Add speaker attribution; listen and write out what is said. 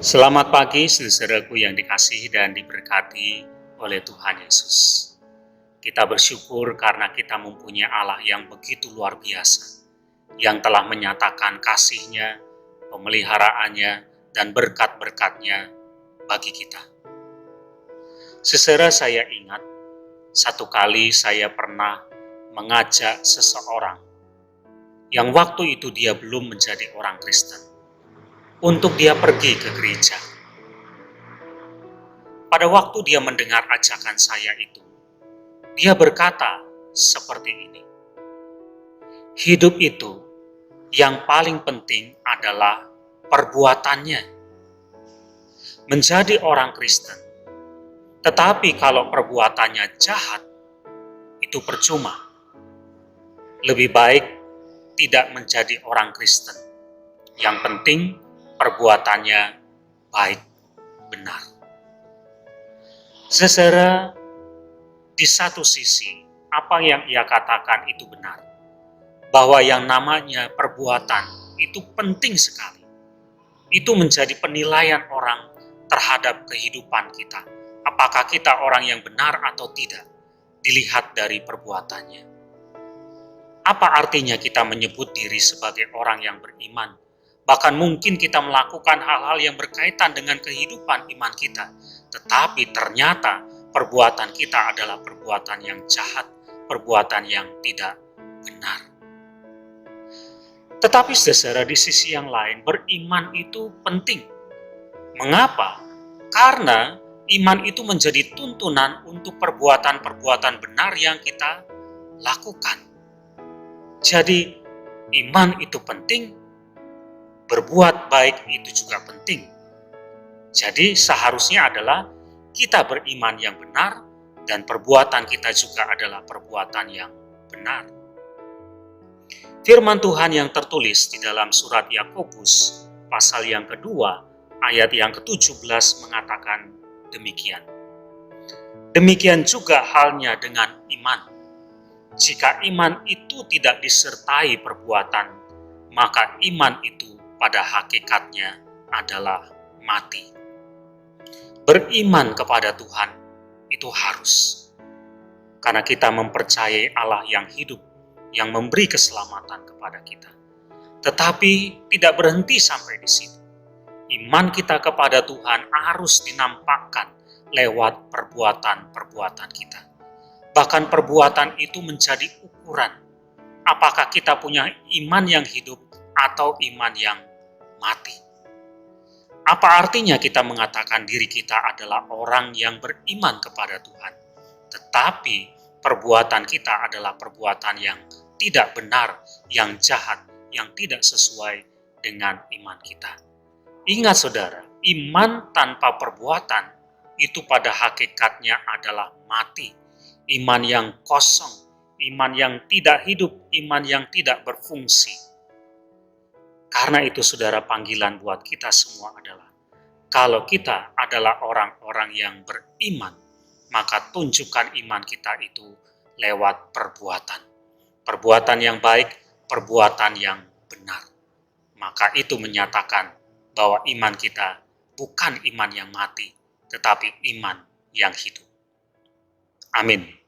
Speaker 1: Selamat pagi, saudaraku yang dikasihi dan diberkati oleh Tuhan Yesus. Kita bersyukur karena kita mempunyai Allah yang begitu luar biasa, yang telah menyatakan kasih-Nya, pemeliharaannya, dan berkat-berkat-Nya bagi kita. Saudara, saya ingat satu kali saya pernah mengajak seseorang yang waktu itu dia belum menjadi orang Kristen untuk dia pergi ke gereja. Pada waktu dia mendengar ajakan saya itu, dia berkata seperti ini, hidup itu yang paling penting adalah perbuatannya. Menjadi orang Kristen, tetapi kalau perbuatannya jahat, itu percuma. Lebih baik tidak menjadi orang Kristen. Yang penting perbuatannya baik, benar. Saudara, di satu sisi, apa yang ia katakan itu benar. Bahwa yang namanya perbuatan itu penting sekali. Itu menjadi penilaian orang terhadap kehidupan kita. Apakah kita orang yang benar atau tidak, dilihat dari perbuatannya. Apa artinya kita menyebut diri sebagai orang yang beriman? Bahkan mungkin kita melakukan hal-hal yang berkaitan dengan kehidupan iman kita. Tetapi ternyata perbuatan kita adalah perbuatan yang jahat, perbuatan yang tidak benar. Tetapi saudara, di sisi yang lain, beriman itu penting. Mengapa? Karena iman itu menjadi tuntunan untuk perbuatan-perbuatan benar yang kita lakukan. Jadi, iman itu penting, berbuat baik itu juga penting. Jadi seharusnya adalah kita beriman yang benar dan perbuatan kita juga adalah perbuatan yang benar. Firman Tuhan yang tertulis di dalam surat Yakobus pasal yang kedua ayat yang ke-17 mengatakan demikian. Demikian juga halnya dengan iman. Jika iman itu tidak disertai perbuatan, maka iman itu pada hakikatnya adalah mati. Beriman kepada Tuhan itu harus. Karena kita mempercayai Allah yang hidup, yang memberi keselamatan kepada kita. Tetapi tidak berhenti sampai di situ. Iman kita kepada Tuhan harus dinampakkan lewat perbuatan-perbuatan kita. Bahkan perbuatan itu menjadi ukuran. Apakah kita punya iman yang hidup atau iman yang mati. Apa artinya kita mengatakan diri kita adalah orang yang beriman kepada Tuhan, tetapi perbuatan kita adalah perbuatan yang tidak benar, yang jahat, yang tidak sesuai dengan iman kita. Ingat saudara, iman tanpa perbuatan itu pada hakikatnya adalah mati. Iman yang kosong, iman yang tidak hidup, iman yang tidak berfungsi. Karena itu saudara, panggilan buat kita semua adalah, kalau kita adalah orang-orang yang beriman, maka tunjukkan iman kita itu lewat perbuatan. Perbuatan yang baik, perbuatan yang benar. Maka itu menyatakan bahwa iman kita bukan iman yang mati, tetapi iman yang hidup. Amin.